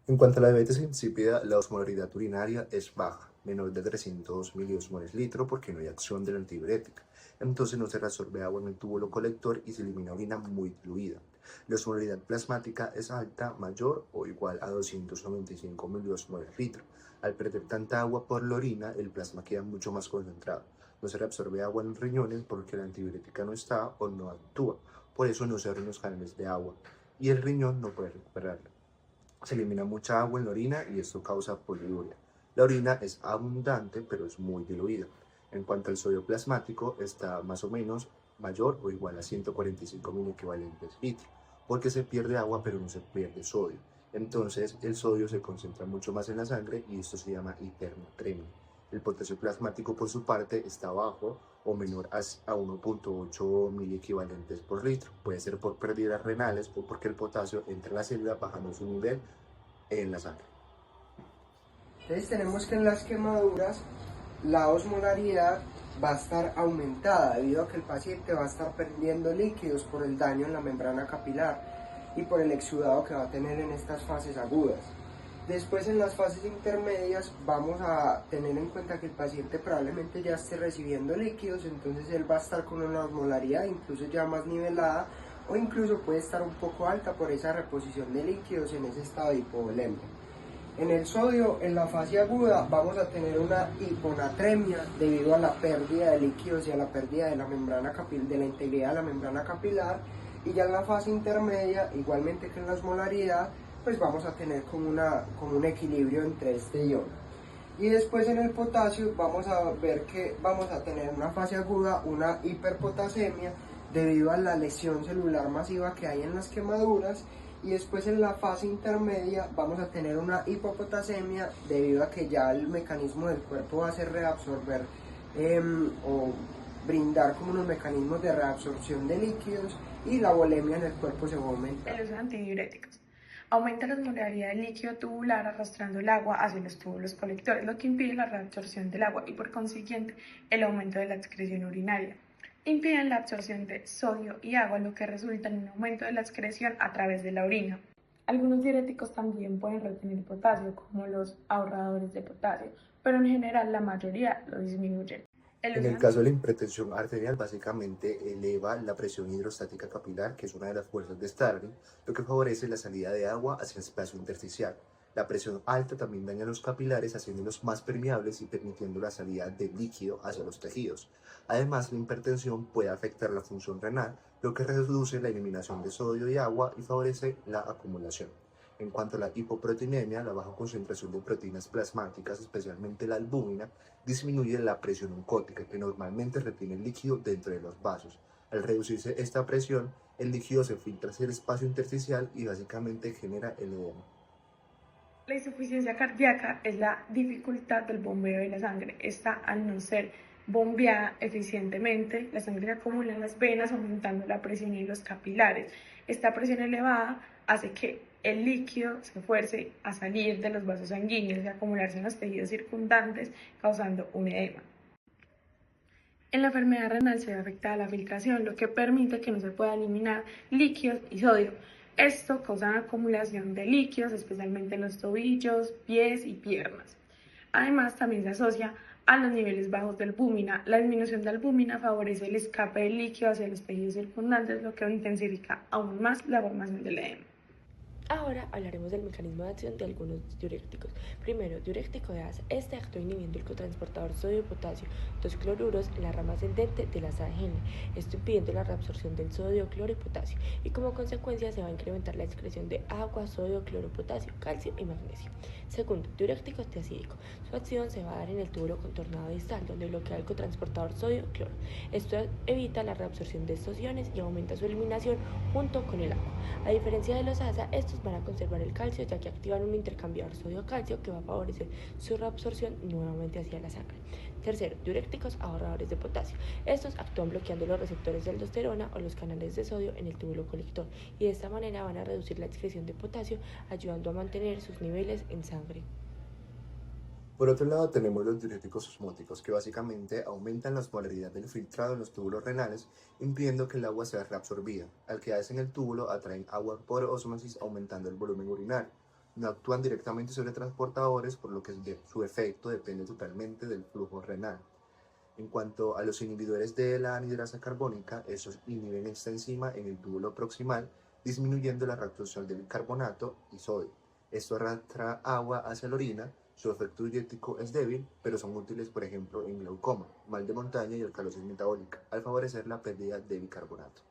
En cuanto a la diabetes insípida, la osmolaridad urinaria es baja, menor de 300 miliosmoles litro porque no hay acción de la antidiurética. Entonces no se reabsorbe agua en el túbulo colector y se elimina orina muy diluida. La osmolaridad plasmática es alta, mayor o igual a 295 miliosmoles litro. Al perder tanta agua por la orina, el plasma queda mucho más concentrado. No se reabsorbe agua en los riñones porque la antidiurética no está o no actúa. Por eso no se abren los canales de agua y el riñón no puede recuperarla. Se elimina mucha agua en la orina y esto causa poliuria. La orina es abundante, pero es muy diluida. En cuanto al sodio plasmático, está más o menos mayor o igual a 145 mil equivalentes litro, porque se pierde agua, pero no se pierde sodio. Entonces, el sodio se concentra mucho más en la sangre y esto se llama hipernatremia. El potasio plasmático, por su parte, está bajo o menor a 1.8 mil equivalentes por litro. Puede ser por pérdidas renales o porque el potasio entra en la célula bajando su nivel en la sangre. Entonces tenemos que en las quemaduras la osmolaridad va a estar aumentada debido a que el paciente va a estar perdiendo líquidos por el daño en la membrana capilar y por el exudado que va a tener en estas fases agudas. Después en las fases intermedias vamos a tener en cuenta que el paciente probablemente ya esté recibiendo líquidos, entonces él va a estar con una osmolaridad incluso ya más nivelada o incluso puede estar un poco alta por esa reposición de líquidos en ese estado de hipovolemia. En el sodio, en la fase aguda, vamos a tener una hiponatremia debido a la pérdida de líquidos y a la pérdida de la membrana capilar, de la integridad de la membrana capilar. Y ya en la fase intermedia, igualmente que en la osmolaridad, pues vamos a tener como un equilibrio entre este ion. Y después en el potasio vamos a ver que vamos a tener en una fase aguda una hiperpotasemia debido a la lesión celular masiva que hay en las quemaduras. Y después en la fase intermedia vamos a tener una hipopotasemia debido a que ya el mecanismo del cuerpo va a ser reabsorber o brindar como unos mecanismos de reabsorción de líquidos y la volemia en el cuerpo se va a aumentar. El uso de antidiuréticos aumenta la osmolaridad del líquido tubular arrastrando el agua hacia los túbulos colectores, lo que impide la reabsorción del agua y por consiguiente el aumento de la excreción urinaria. Impiden la absorción de sodio y agua, lo que resulta en un aumento de la excreción a través de la orina. Algunos diuréticos también pueden retener potasio, como los ahorradores de potasio, pero en general la mayoría lo disminuyen. En el caso de la hipertensión arterial, básicamente eleva la presión hidrostática capilar, que es una de las fuerzas de Starling, lo que favorece la salida de agua hacia el espacio intersticial. La presión alta también daña los capilares, haciéndolos más permeables y permitiendo la salida de líquido hacia los tejidos. Además, la hipertensión puede afectar la función renal, lo que reduce la eliminación de sodio y agua y favorece la acumulación. En cuanto a la hipoproteinemia, la baja concentración de proteínas plasmáticas, especialmente la albúmina, disminuye la presión oncótica, que normalmente retiene el líquido dentro de los vasos. Al reducirse esta presión, el líquido se filtra hacia el espacio intersticial y básicamente genera el edema. La insuficiencia cardíaca es la dificultad del bombeo de la sangre. Esta, al no ser bombeada eficientemente, la sangre se acumula en las venas, aumentando la presión en los capilares. Esta presión elevada hace que el líquido se fuerce a salir de los vasos sanguíneos y acumularse en los tejidos circundantes, causando un edema. En la enfermedad renal se ve afectada la filtración, lo que permite que no se pueda eliminar líquidos y sodio. Esto causa una acumulación de líquidos, especialmente en los tobillos, pies y piernas. Además, también se asocia a los niveles bajos de albúmina. La disminución de albúmina favorece el escape del líquido hacia los tejidos circundantes, lo que intensifica aún más la formación del edema. Ahora hablaremos del mecanismo de acción de algunos diuréticos. Primero, diurético de asa. Este actúa inhibiendo el cotransportador sodio-potasio, dos cloruros en la rama ascendente de la asa de Henle, esto impidiendo la reabsorción del sodio, cloro y potasio, y como consecuencia se va a incrementar la excreción de agua, sodio, cloro, potasio, calcio y magnesio. Segundo, diurético antiacídico. Su acción se va a dar en el túbulo contornado distal, donde bloquea el cotransportador sodio-cloro. Esto evita la reabsorción de estos iones y aumenta su eliminación junto con el agua. A diferencia de los ASA, estos van a conservar el calcio, ya que activan un intercambiador sodio-calcio que va a favorecer su reabsorción nuevamente hacia la sangre. Tercero, diuréticos ahorradores de potasio. Estos actúan bloqueando los receptores de aldosterona o los canales de sodio en el túbulo colector y de esta manera van a reducir la excreción de potasio, ayudando a mantener sus niveles en sangre. Por otro lado, tenemos los diuréticos osmóticos, que básicamente aumentan la osmolaridad del filtrado en los túbulos renales, impidiendo que el agua sea reabsorbida. Al quedarse en el túbulo, atraen agua por ósmosis, aumentando el volumen urinario. No actúan directamente sobre transportadores, por lo que su efecto depende totalmente del flujo renal. En cuanto a los inhibidores de la anhidrasa carbónica, estos inhiben esta enzima en el túbulo proximal, disminuyendo la reabsorción del bicarbonato y sodio. Esto arrastra agua hacia la orina. Su efecto diurético es débil, pero son útiles, por ejemplo, en glaucoma, mal de montaña y alcalosis metabólica, al favorecer la pérdida de bicarbonato.